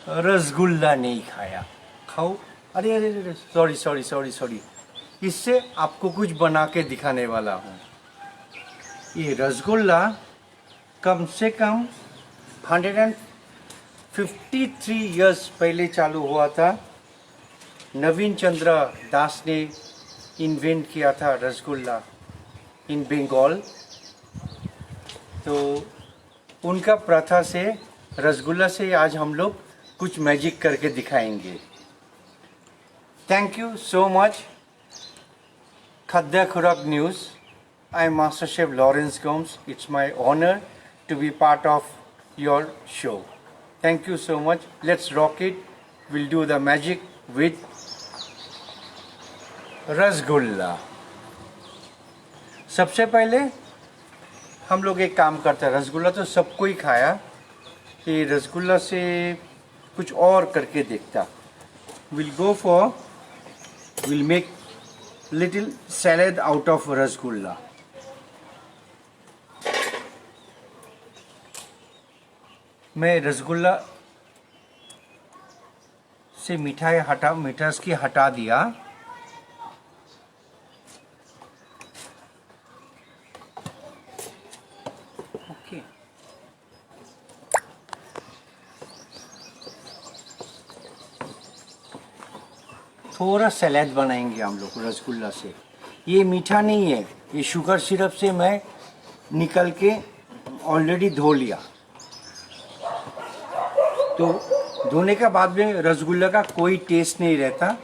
रसगुल्ला नहीं खाया। खाओ। अरे अरे अरे, सॉरी सॉरी सॉरी सॉरी। इससे आपको कुछ बना के दिखाने वाला हूँ। ये रसगुल्ला कम से कम 153 इयर्स पहले चालू हुआ था। नवीन चंद्र दास ने इन्वेंट किया था रसगुल्ला इन बंगाल। तो उनका प्रथा से रसगुल्ला से आज हम लोग कुछ मैजिक करके दिखाएंगे। थैंक यू सो मच खाद्य खुराक news. I am master chef Lawrence Gomes. It's my honour to be part of your show. Thank you so much. Let's rock it. Will do the magic with rasgulla. सबसे पहले हम लोग एक काम करते हैं। रसगुल्ला तो सबको ही खाया, ये रसगुल्ला से कुछ और करके देखता। Will make little salad out of rasgulla. मैं रसगुल्ला से मिठास की हटा दिया। ओके। थोड़ा सैलेड बनाएंगे हम लोग रसगुल्ला से। ये मीठा नहीं है, ये शुगर सिरप से मैं निकल के ऑलरेडी धो लिया। तो धोने के बाद में रसगुल्ला का कोई टेस्ट नहीं रहता।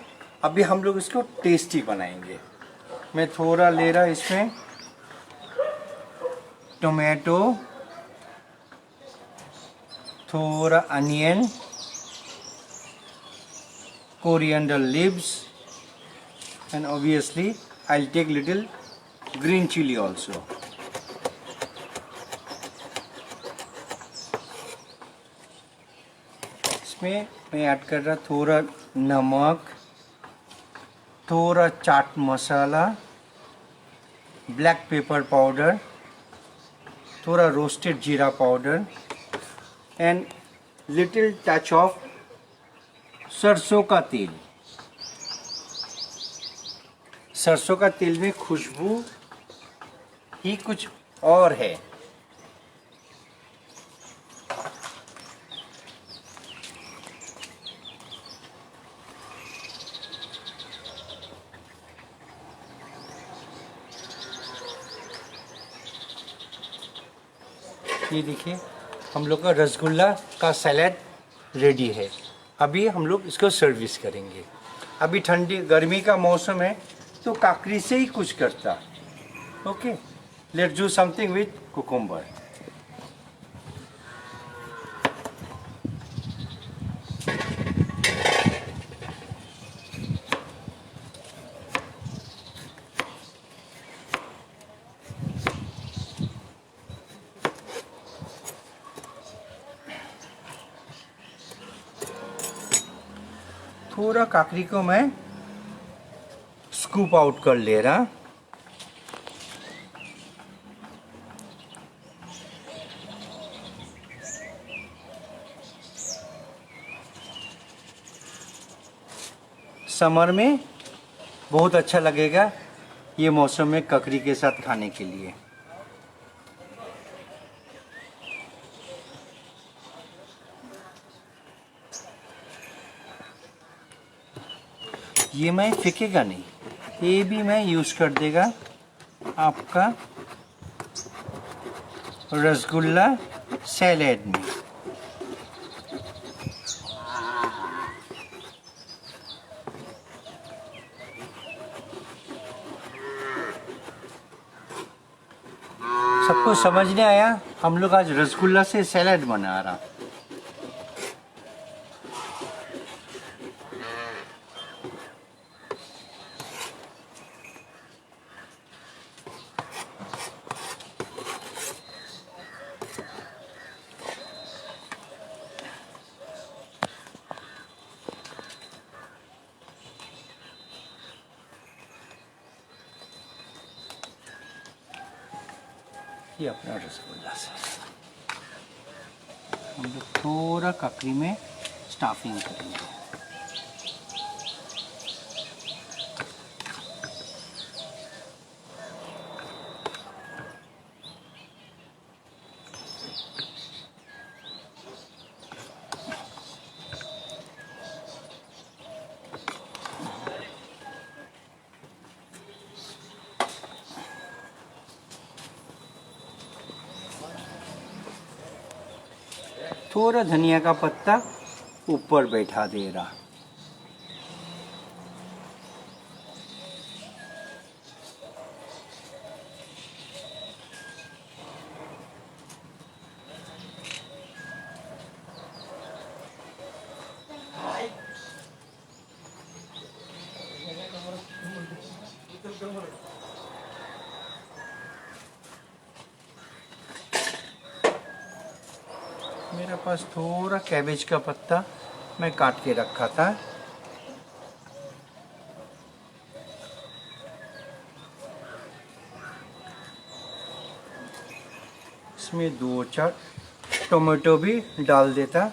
अभी हम लोग इसको टेस्टी बनाएंगे। मैं थोड़ा ले रहा इसमें टोमेटो, थोड़ा onion, coriander leaves, and obviously I'll take little green chili also. इसमें मैं ऐड कर रहा थोड़ा नमक, थोड़ा chaat masala, black pepper powder, थोड़ा रोस्टेड जीरा powder and little touch of सरसों का तेल। सरसों का तेल में खुशबू ही कुछ और है। ये देखिए हम लोग का रसगुल्ला का सैलेड रेडी है। अभी हम लोग इसको सर्विस करेंगे। अभी ठंडी गर्मी का मौसम है तो काकड़ी से ही कुछ करता। Okay, let's do something with cucumber. थोड़ा काकड़ी को मैं स्कूप आउट कर ले रहा। समर में बहुत अच्छा लगेगा ये मौसम में ककड़ी के साथ खाने के लिए। ये मैं फेंकेगा नहीं, ये भी मैं यूज़ कर देगा आपका रसगुल्ला सैलेड में। सबको समझ नहीं आया? हम लोग आज रसगुल्ला से सैलेड बना रहा। ये अपना रसगुल्ला से हम लोग थोड़ा ककड़ी में स्टफिंग करेंगे। थोड़ा धनिया का पत्ता ऊपर बैठा दे रहा। मेरे पास थोड़ा कैबेज का पत्ता मैं काट के रखा था। इसमें 2-4 टोमेटो भी डाल देता।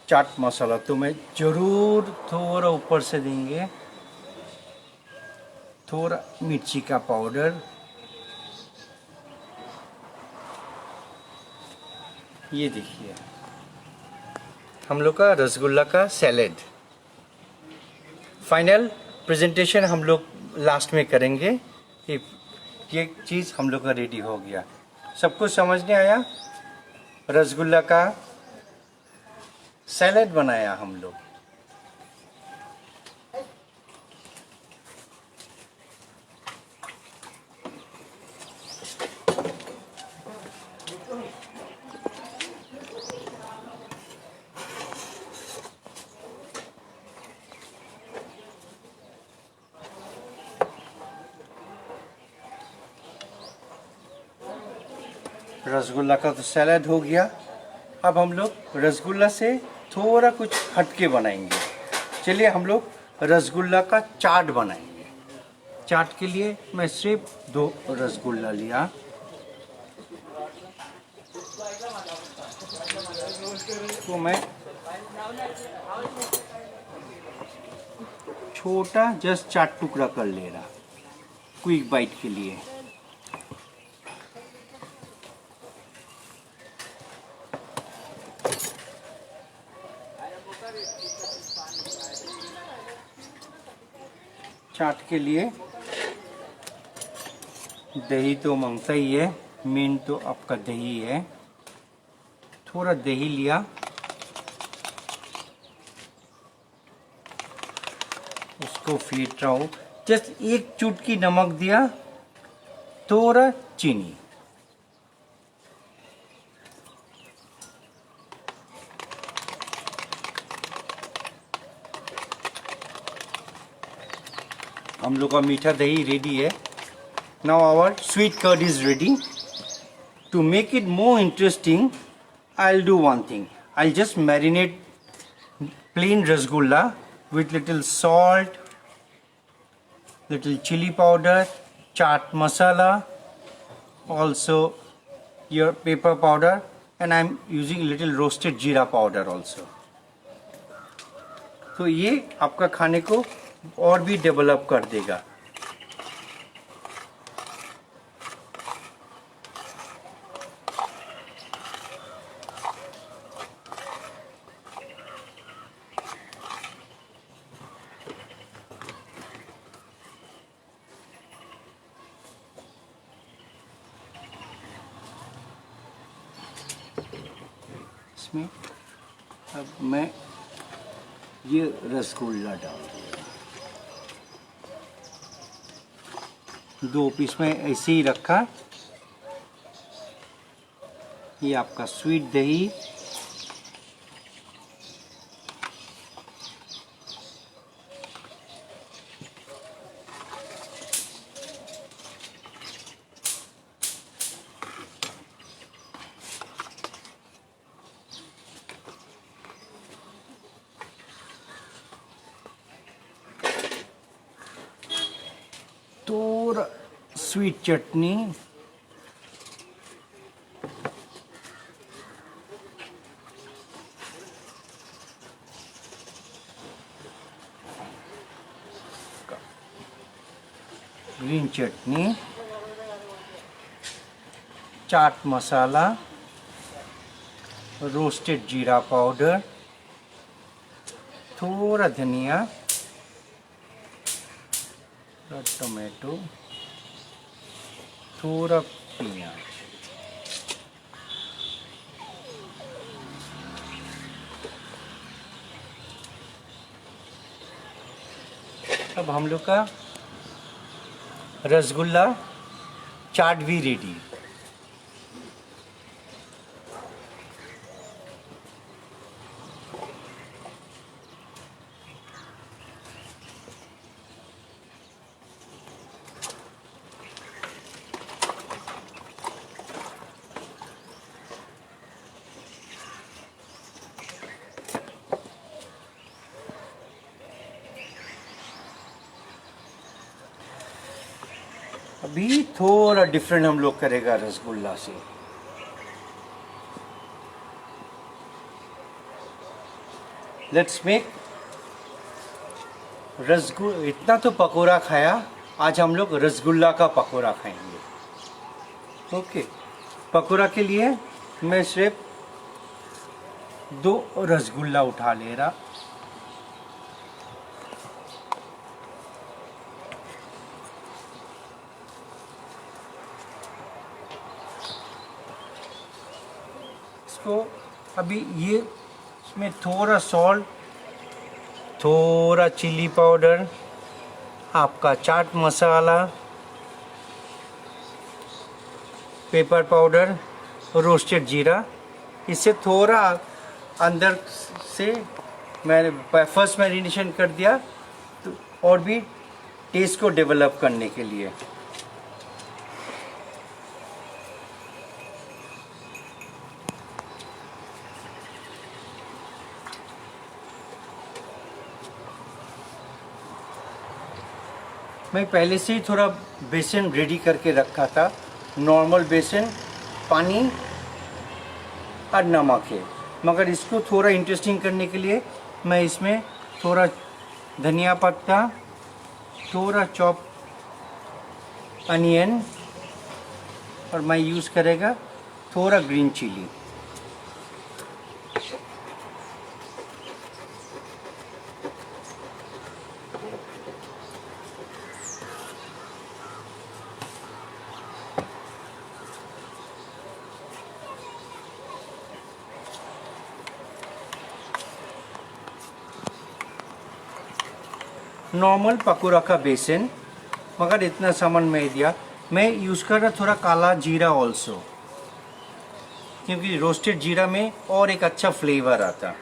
चाट मसाला तो मैं ज़रूर थोड़ा ऊपर से देंगे। थोड़ा मिर्ची का पाउडर, ये देखिए हम लोग का रसगुल्ला का सैलेड। फाइनल प्रेजेंटेशन हम लोग लास्ट में करेंगे। ये चीज़ हम लोग का रेडी हो गया। सबको समझ में आया? रसगुल्ला का सैलेड बनाया हम लोग। रसगुल्ला का तो सैलेड हो गया। अब हम लोग रसगुल्ला से थोड़ा कुछ हटके बनाएंगे। चलिए हम लोग रसगुल्ला का चाट बनाएंगे। चाट के लिए मैं सिर्फ 2 रसगुल्ला लिया। तो मैं छोटा जस्ट 4 टुकड़ा कर ले रहा, क्विक बाइट के लिए। चाट के लिए दही तो मांगता ही है, मेन तो आपका दही है। थोड़ा दही लिया, उसको फेंट रहा हूँ। जस्ट 1 चुटकी नमक दिया, थोड़ा चीनी। हम लोग का मीठा दही रेडी है। Now our sweet curd is ready. To make it more interesting, I'll do one thing. I'll just marinate plain rasgulla with little salt, little chili powder, chaat masala, also your pepper powder, and I'm using little roasted jeera powder also. तो ये आपका खाने को और भी develop कर देगा। इसमें अब मैं ये रसगुल्ला डाल दूँगा। 2 पीस में ऐसे ही रखा। ये आपका स्वीट दही, थोड़ा स्वीट चटनी, ग्रीन चटनी, चाट मसाला, रोस्टेड जीरा पाउडर, थोड़ा धनिया, टोमेटो, थोड़ा प्याज। अब हम लोग का रसगुल्ला चाट भी रेडी। अभी थोड़ा डिफरेंट हम लोग करेगा रसगुल्ला से। Let's make rasgulla. इतना तो पकोड़ा खाया, आज हम लोग रसगुल्ला का पकोड़ा खाएंगे। ओके, पकोड़ा के लिए मैं सिर्फ 2 रसगुल्ला उठा ले रहा। इसको अभी ये इसमें थोड़ा सॉल्ट, थोड़ा चिली पाउडर, आपका चाट मसाला, पेपर पाउडर, रोस्टेड जीरा, इससे थोड़ा अंदर से मैंने फर्स्ट मैरिनेशन कर दिया, तो और भी टेस्ट को डेवलप करने के लिए। मैं पहले से ही थोड़ा बेसन रेडी करके रखा था। नॉर्मल बेसन, पानी और नमक है, मगर इसको थोड़ा इंटरेस्टिंग करने के लिए मैं इसमें थोड़ा धनिया पत्ता, थोड़ा चॉप अनियन, और मैं यूज़ करेगा थोड़ा ग्रीन चिली। नॉर्मल पकौड़ा का बेसन, मगर इतना सामान मैं दिया। मैं यूज़ कर रहा थोड़ा काला जीरा ऑल्सो, क्योंकि रोस्टेड जीरा में और एक अच्छा फ्लेवर आता।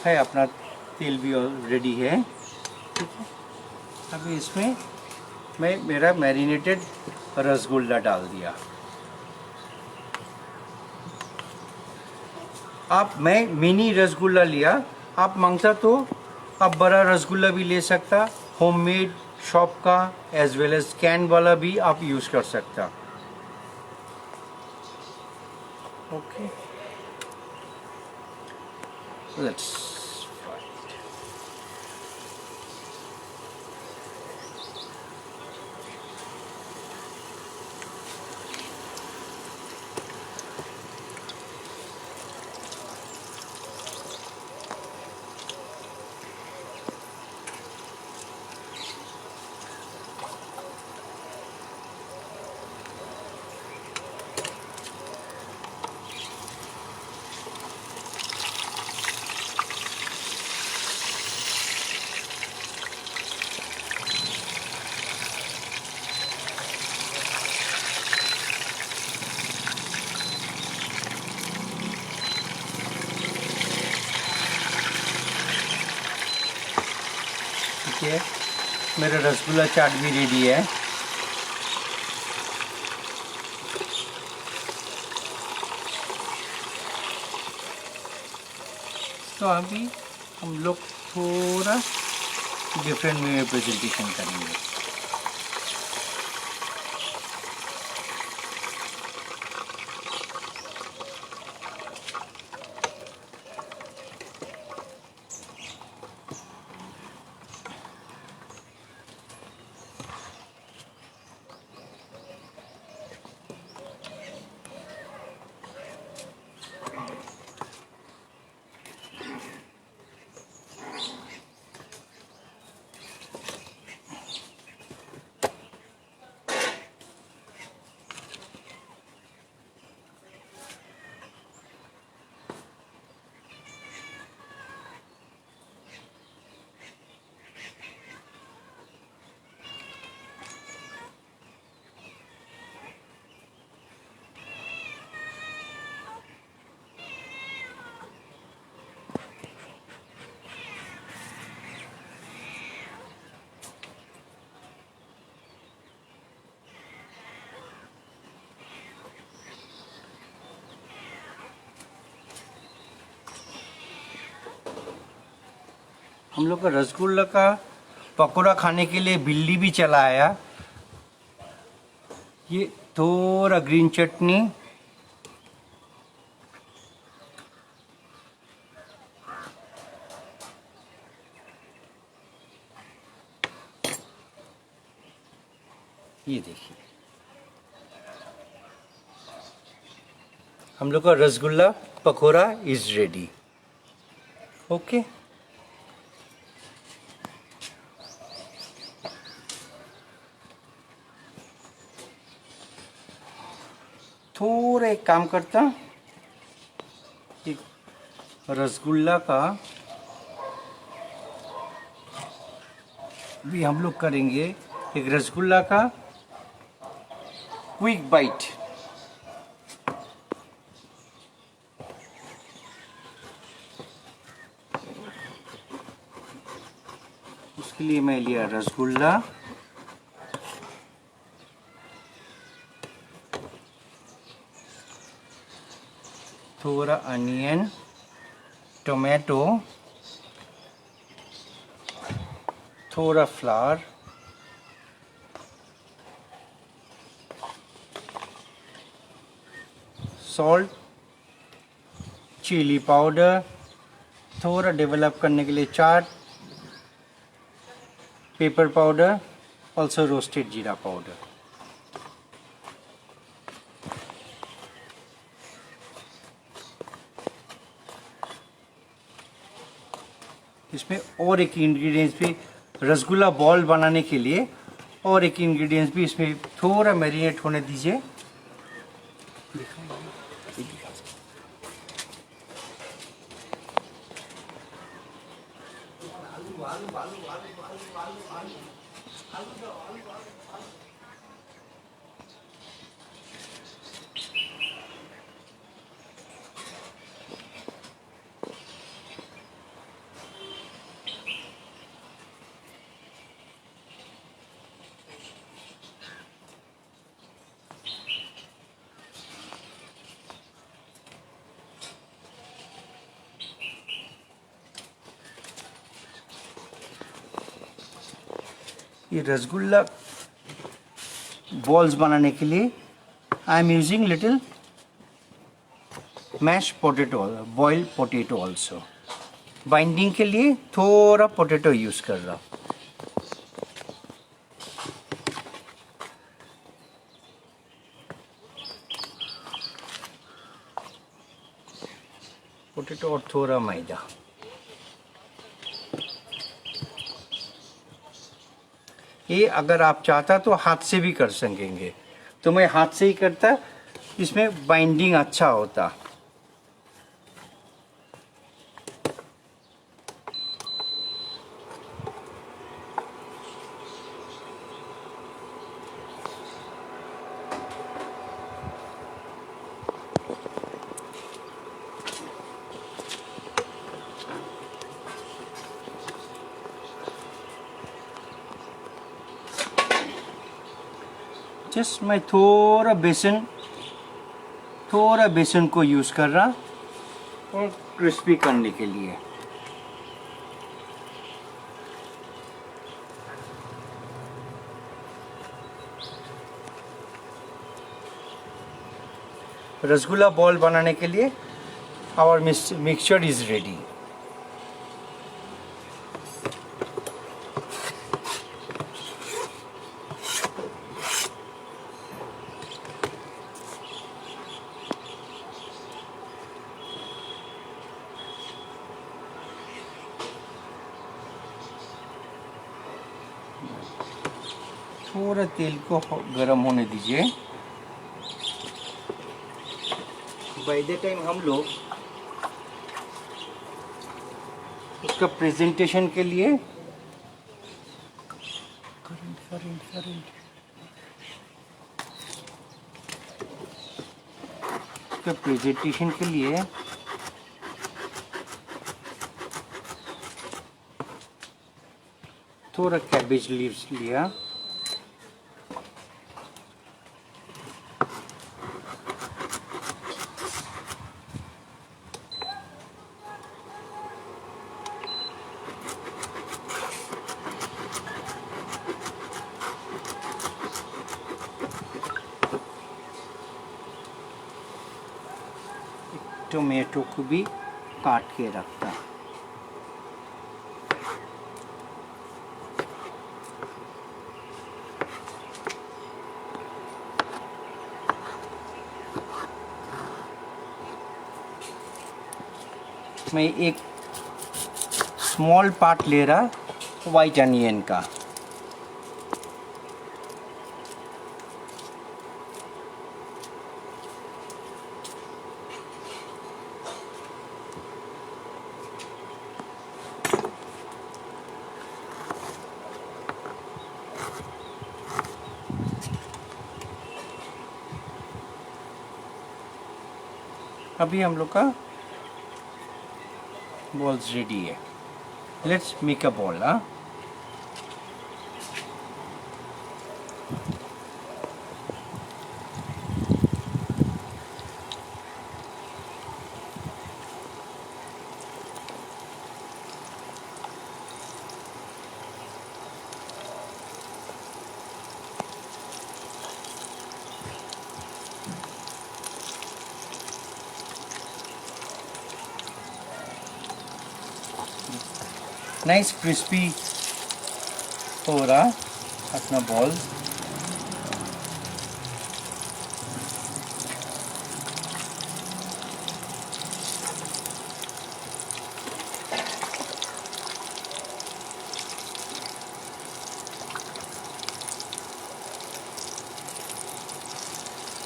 है अपना तेल भी रेडी है, ठीक है। अभी इसमें मैं मेरा मैरिनेटेड रसगुल्ला डाल दिया। मैं मिनी रसगुल्ला लिया, आप मांगता तो आप बड़ा रसगुल्ला भी ले सकता, होममेड शॉप का एज वेल एज कैन वाला भी आप यूज़ कर सकता। ओके, लेट्स देखिए मेरा रसगुल्ला चाट भी रेडी है। तो अभी हम लोग थोड़ा डिफरेंट वे में प्रेजेंटेशन करेंगे। हम लोग का रसगुल्ला का पकौड़ा खाने के लिए बिल्ली भी चला आया। ये थोड़ा ग्रीन चटनी, ये देखिए हम लोग का rasgulla pakora is ready. Okay, थोड़ा एक काम करता, एक रसगुल्ला का भी हम लोग करेंगे, एक रसगुल्ला का क्विक बाइट। उसके लिए मैं लिया रसगुल्ला, थोड़ा अनियन, टोमेटो, थोड़ा फ्लावर, सॉल्ट, चिली पाउडर, थोड़ा डेवलप करने के लिए चाट, पेपर पाउडर, ऑल्सो रोस्टेड जीरा पाउडर। इसमें और एक इंग्रेडिएंट्स भी, रसगुल्ला बॉल बनाने के लिए और एक इंग्रेडिएंट्स भी इसमें थोड़ा मैरिनेट होने दीजिए। ये रसगुल्ला बॉल्स बनाने के लिए I am using little mash potato, boiled potato also. Binding के लिए थोड़ा पोटैटो यूज कर रहा हूँ। पोटैटो और थोड़ा मैदा। ये अगर आप चाहता तो हाथ से भी कर सकेंगे, तो मैं हाथ से ही करता, इसमें बाइंडिंग अच्छा होता। जस्ट मैं थोड़ा बेसन को यूज़ कर रहा और क्रिस्पी करने के लिए। रसगुल्ला बॉल बनाने के लिए आवर मिक्सचर इज रेडी। थोड़ा तेल को गरम होने दीजिए। बाय द टाइम हम लोग उसका प्रेजेंटेशन के लिए उसका प्रेजेंटेशन के लिए थोड़ा कैबेज लीव्स लिया। टोमेटो को भी काट के रखता। मैं एक स्मॉल पार्ट ले रहा वाइट अनियन का। अभी हम लोग का बॉल्स रेडी है। Let's make a ball. Nice crispy हो रहा अपना बॉल।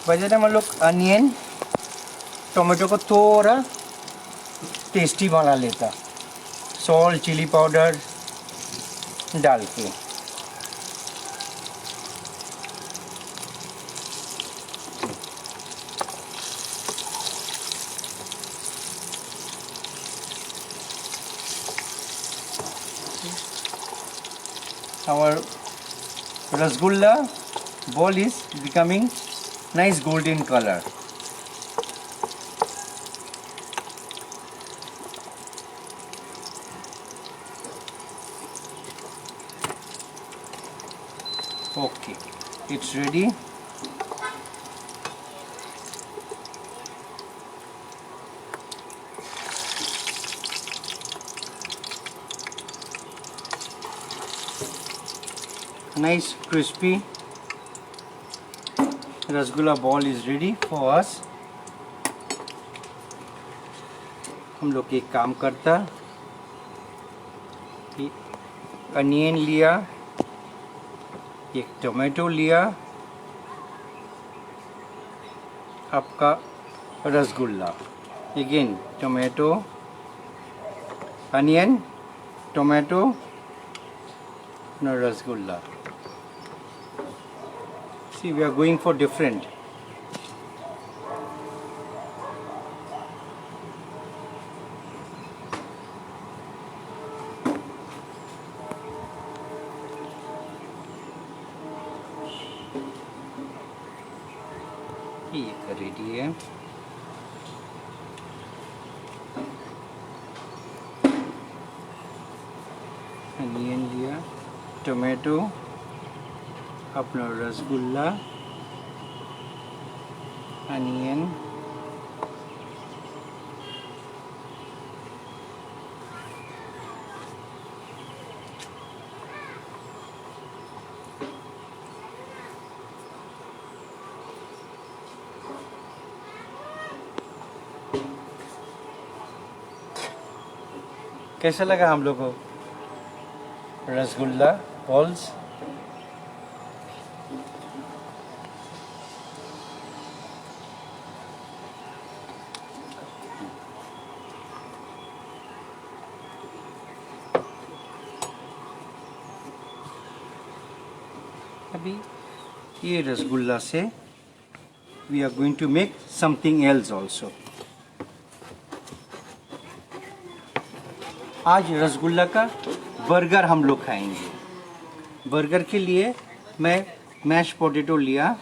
वजह हम लोग अनियन टोमेटो को थोड़ा टेस्टी बना लेता, सॉल्ट चिली पाउडर डाल के। Our rasgulla ball is becoming nice golden color. Okay, it's ready. Nice crispy rasgulla ball is ready for us. हम लोग एक काम करता, अनियन लिया, एक टोमेटो लिया, आपका rasgulla, again tomato, onion, tomato, rasgulla. See, we are going for different. ये रेडी है। अनियन लिया, टोमेटो, अपना रसगुल्ला, अनियन, कैसा लगा हम लोग को रसगुल्ला बॉल्स? अभी ये रसगुल्ला से we are going to make something else also. आज रसगुल्ला का बर्गर हम लोग खाएंगे। बर्गर के लिए मैं मैश पोटैटो लिया,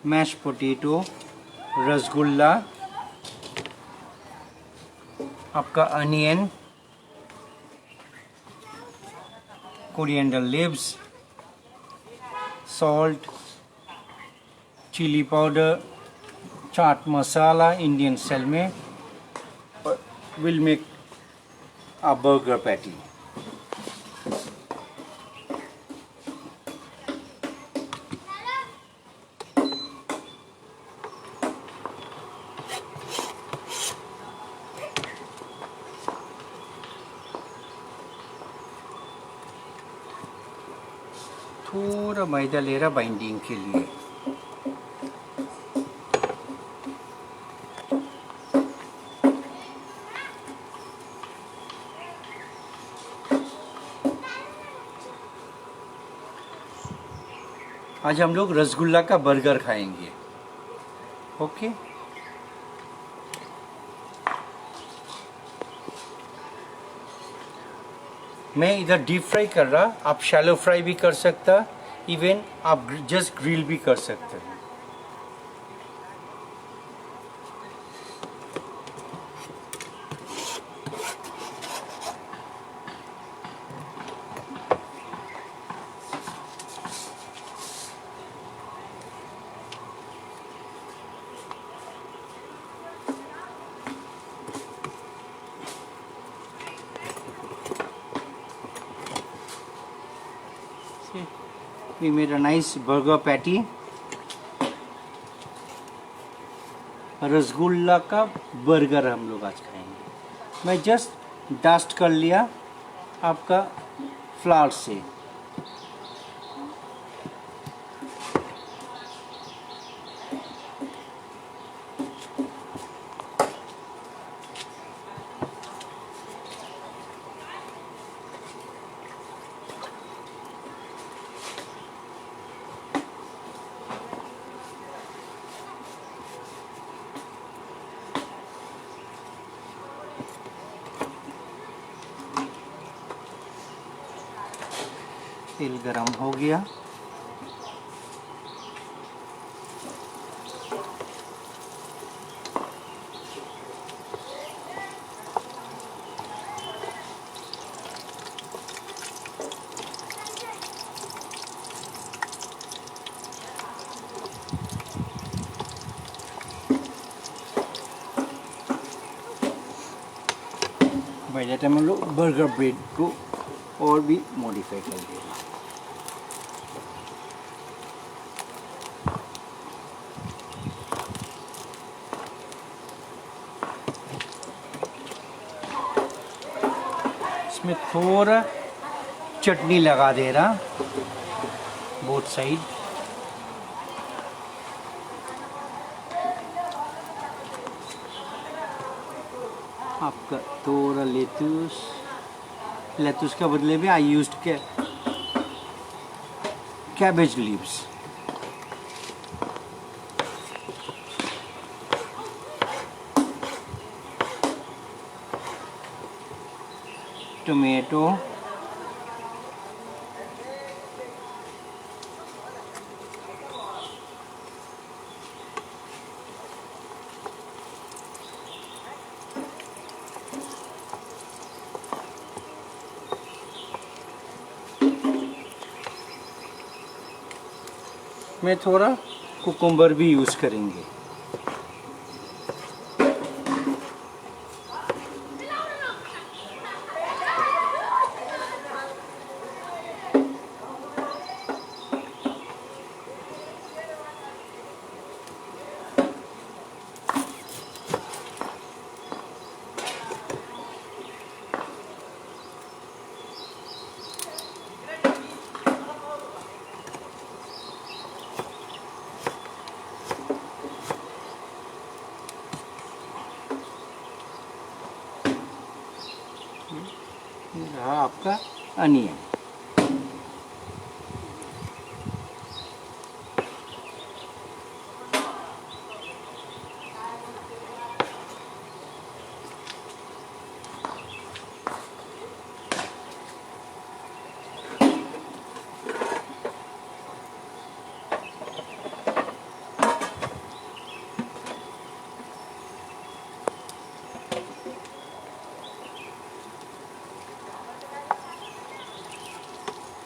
मैश पोटैटो, रसगुल्ला, आपका onion, coriander leaves, salt, chilli powder, chaat masala, Indian style में will make a burger patty. थोड़ा मैदा ले रहा बाइंडिंग के लिए। आज हम लोग रसगुल्ला का बर्गर खाएंगे। ओके, मैं इधर डीप फ्राई कर रहा, आप शैलो फ्राई भी कर सकता, इवन आप जस्ट ग्रिल भी कर सकते हैं। We made a nice burger patty। Rasgulla का बर्गर हम लोग आज खाएंगे। मैं जस्ट डस्ट कर लिया आपका फ्लावर से। तेल गरम हो गया। बाय दैट टाइम हम लोग बर्गर ब्रेड को और भी मॉडिफाई कर देंगे। इसमें थोड़ा चटनी लगा दे रहा बोथ साइड। आपका थोड़ा लेतुस का बदले में I used cabbage leaves. Tomato, में थोड़ा कुकुम्बर भी यूज़ करेंगे। रहा आपका अनियन।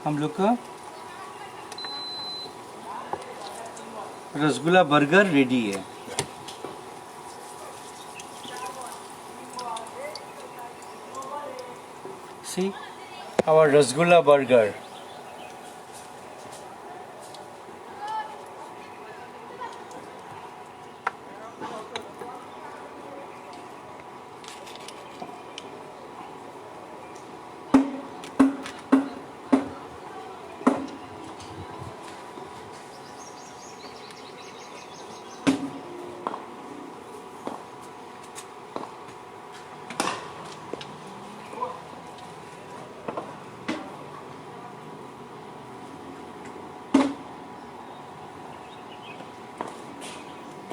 हम लोग का रसगुल्ला बर्गर रेडी है। See our rasgulla burger।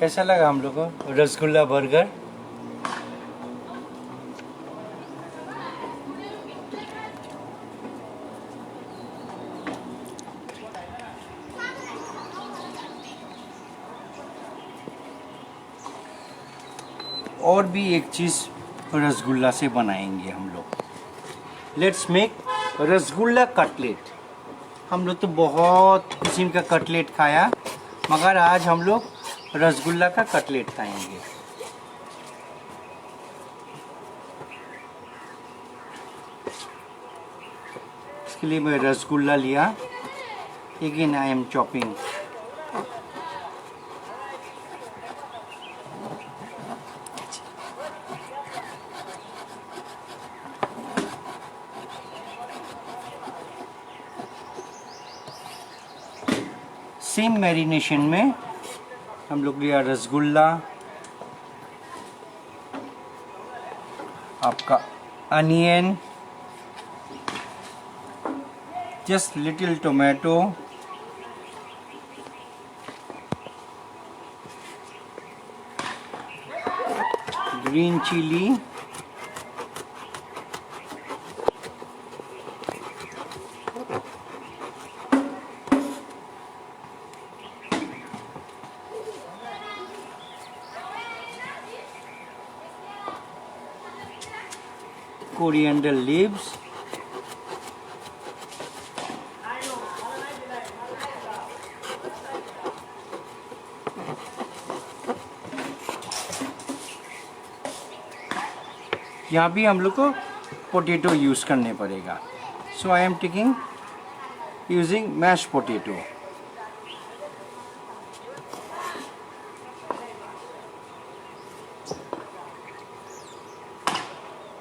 कैसा लगा हम लोग को रसगुल्ला बर्गर? और भी एक चीज़ रसगुल्ला से बनाएंगे हम लोग। Let's make rasgulla cutlet. हम लोग तो बहुत किस्म का कटलेट खाया, मगर आज हम लोग रसगुल्ला का कटलेट खाएंगे। इसके लिए मैं रसगुल्ला लिया। Again I am chopping. Same marination में हम लोग लिया रसगुल्ला, आपका onion, just little tomato, green chilli, coriander leaves, यहाँ भी हम लोग को पोटैटो यूज़ करने पड़ेगा। So I am taking using mash potato.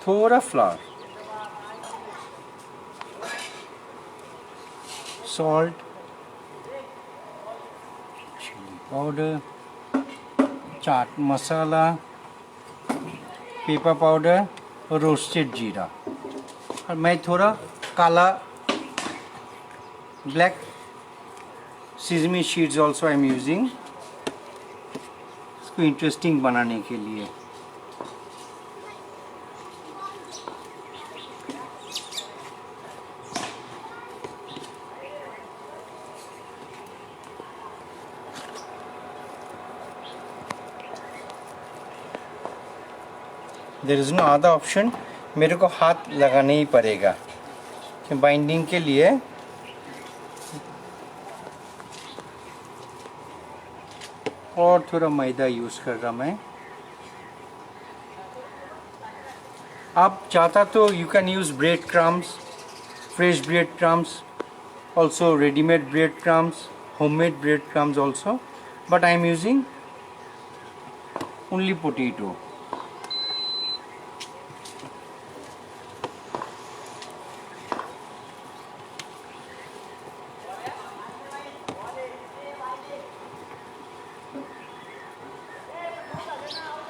थोड़ा flour, salt, chilli powder, chaat masala, pepper powder और रोस्टेड जीरा। और मैं थोड़ा काला black sesame seeds also I am using, इसको इंटरेस्टिंग बनाने के लिए। There is no other option, मेरे को हाथ लगाना ही पड़ेगा बाइंडिंग के लिए। और थोड़ा मैदा यूज़ कर रहा मैं। आप चाहता तो you can use bread crumbs, fresh bread crumbs, also ready-made bread crumbs, homemade bread crumbs also, but I am using only potato.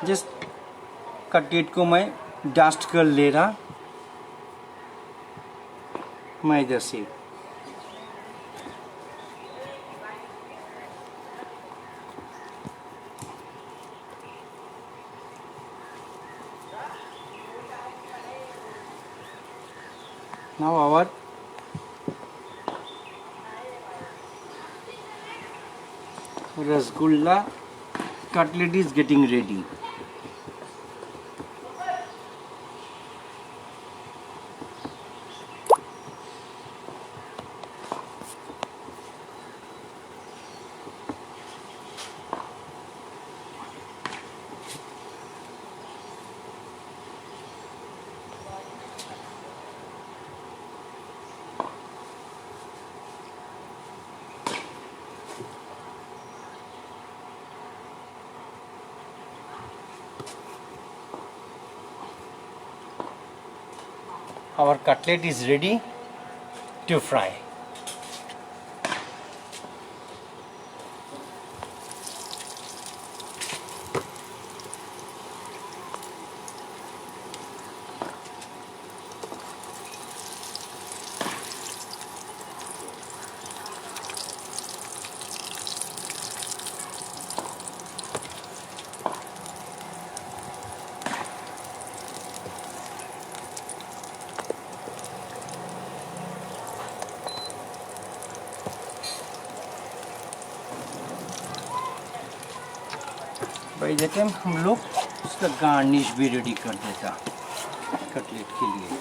Just cutlet को मैं डस्ट कर ले रहा मैदे से। Now our rasgulla cutlet is getting ready. Our cutlet is ready to fry. By the time हम लोग उसका गार्निश भी रेडी कर देता कटलेट के लिए।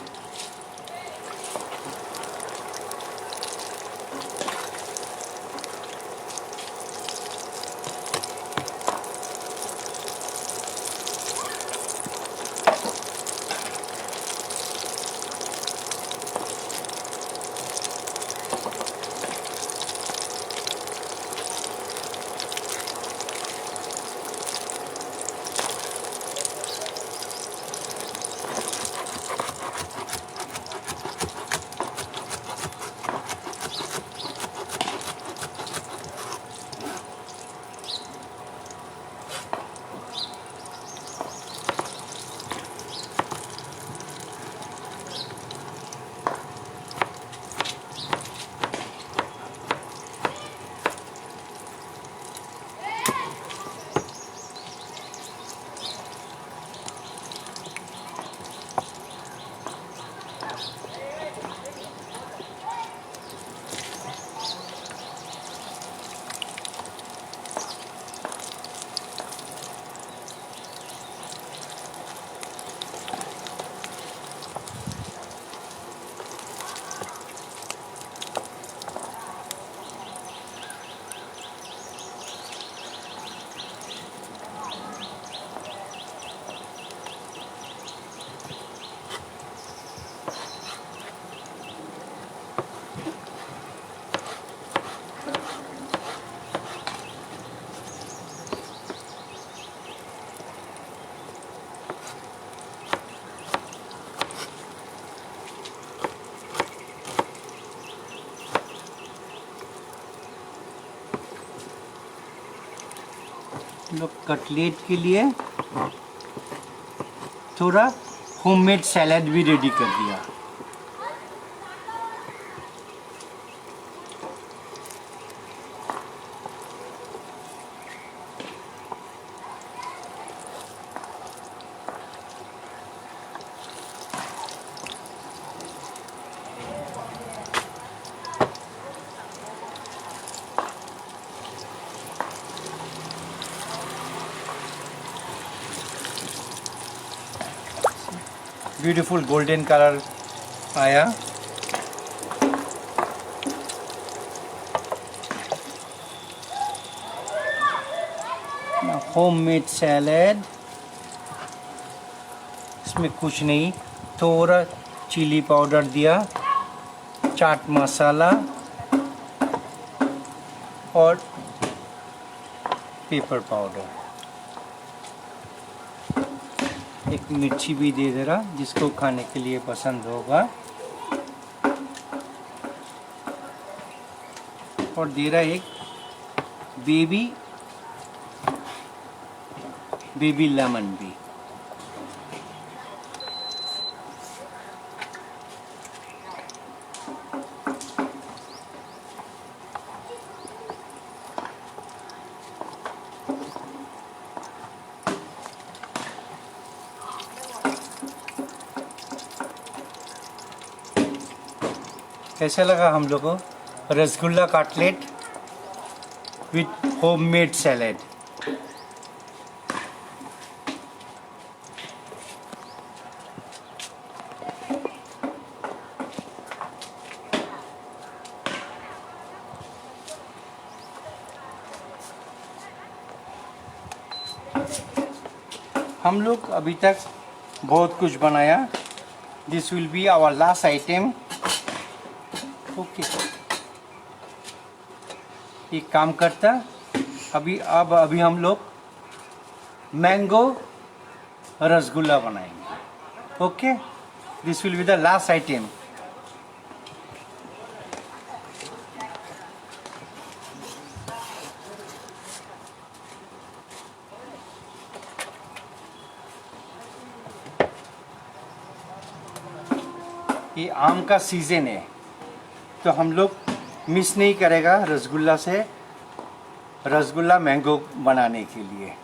लोग कटलेट के लिए थोड़ा होममेड सैलड भी रेडी कर दिया। ब्यूटीफुल गोल्डन कलर आया। होममेड सैलेड, इसमें कुछ नहीं, थोड़ा चिली पाउडर दिया, चाट मसाला और पेपर पाउडर, एक मिर्ची भी दे दे रहा जिसको खाने के लिए पसंद होगा, और दे रहा एक बेबी लेमन भी। कैसा लगा हम लोग को rasgulla cutlet with homemade salad? हम लोग अभी तक बहुत कुछ बनाया। This will be our last item. Okay, ये काम करता। अभी हम लोग मैंगो रसगुल्ला बनाएंगे। Okay, this will be the last item. ये आम का सीजन है तो हम लोग मिस नहीं करेगा रसगुल्ला मैंगो बनाने के लिए।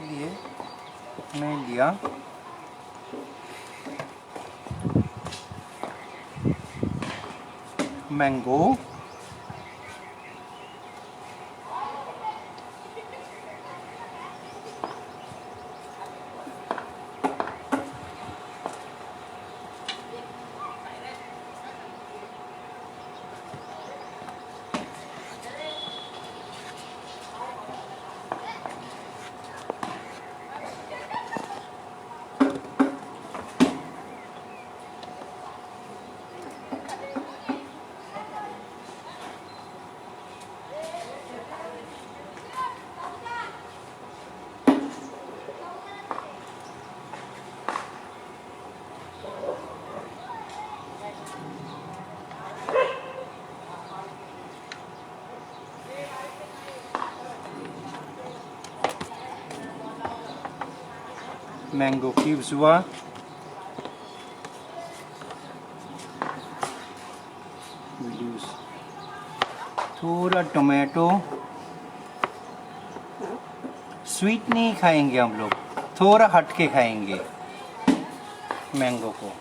लिए मैं लिया मैंगो, मैंगो क्यूब्स हुआ, थोड़ा टोमेटो। स्वीट नहीं खाएंगे हम लोग, थोड़ा हट के खाएंगे मैंगो को।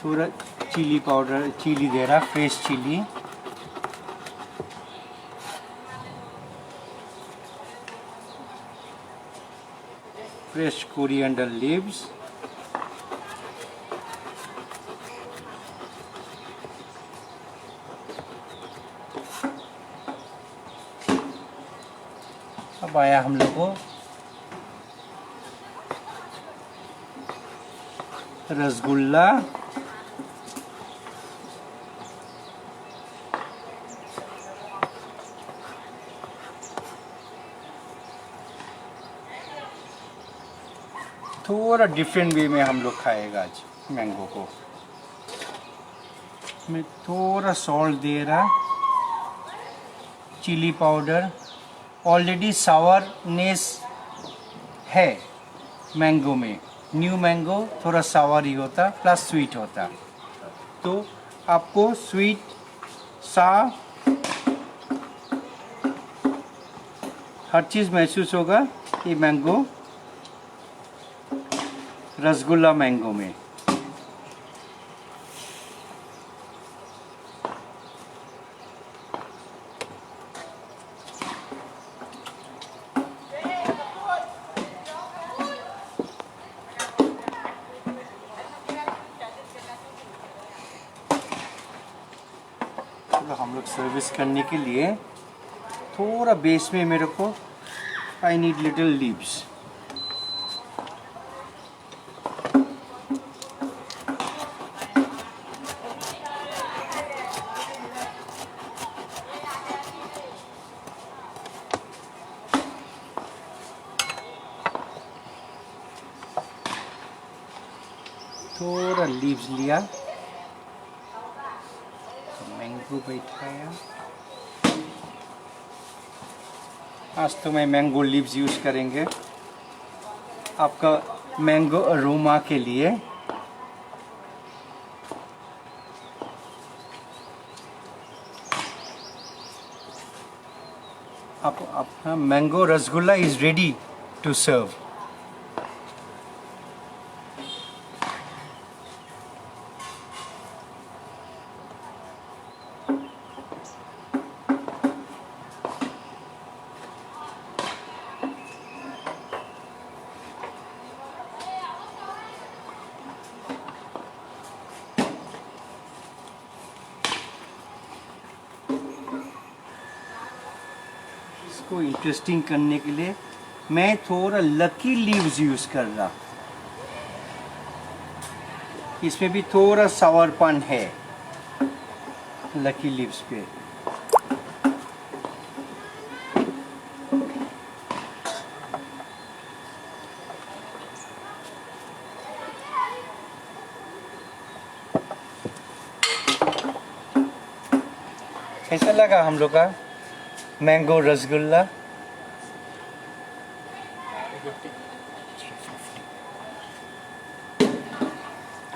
थोड़ा चिली पाउडर, चिली दे रहा, fresh chilli, fresh coriander leaves, अब आया हम लोग को रसगुल्ला। थोड़ा डिफरेंट वे में हम लोग खाएगा आज मैंगो को। मैं थोड़ा सॉल्ट दे रहा, चिली पाउडर, ऑलरेडी सावरनेस है मैंगो में। न्यू मैंगो थोड़ा सावर ही होता प्लस स्वीट होता, तो आपको स्वीट सा हर चीज़ महसूस होगा ये मैंगो रसगुल्ला मैंगो में। हम लोग सर्विस करने के लिए थोड़ा बेस में मेरे को आई नीड लिटिल लीव्स। थोड़ा लीव्स लिया, मैंगो बैठाया। आज तो मैं मैंगो लीव्स यूज करेंगे आपका मैंगो अरोमा के लिए। आप अपना mango rasgulla is ready to serve. इसको इंटरेस्टिंग करने के लिए मैं थोड़ा लकी लीव्स यूज कर रहा। इसमें भी थोड़ा सावरपन है लकी लीव्स पे। कैसा लगा हम लोग का मैंगो रसगुल्ला?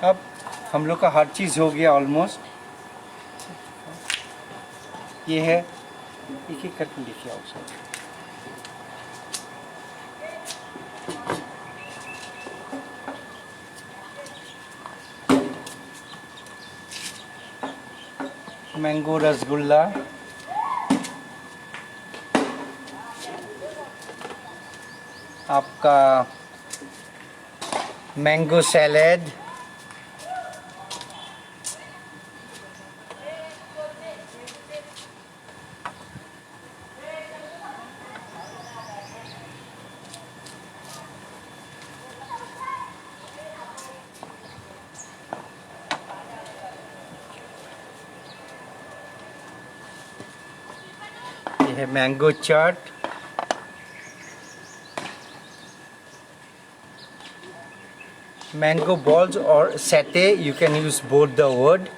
अब हम लोग का हर चीज़ हो गया ऑलमोस्ट। ये है, एक एक करके लिखिए आप सब। मैंगो रसगुल्ला, आपका मैंगो सैलेड, ये है mango chaat, mango balls or satay, you can use both the word.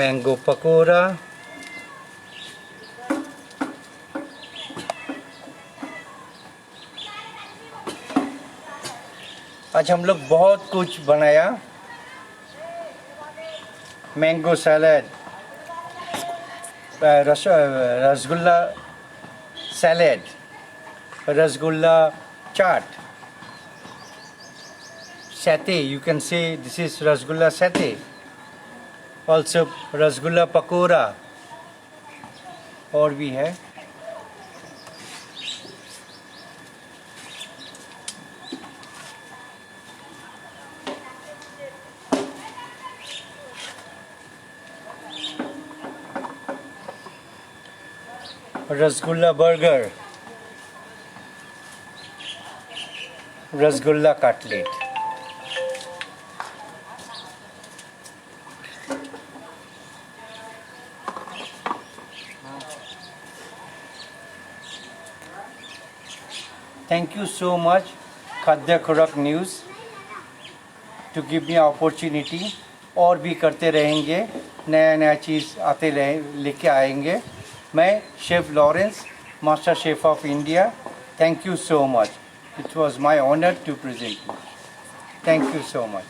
Mango pakora, आज हम लोग बहुत कुछ बनाया। Mango salad, rasgulla salad, rasgulla chaat, satay, you can say this is rasgulla satay, also rasgulla pakora, और भी है। Rasgulla burger, rasgulla cutlet. Thank you so much, Khadya Khurak News, to give me opportunity और भी करते रहेंगे, नया नया चीज़ आते लेके आएंगे। मैं chef Lawrence, master chef of India, thank you so much. It was my honour to present you. Thank you so much.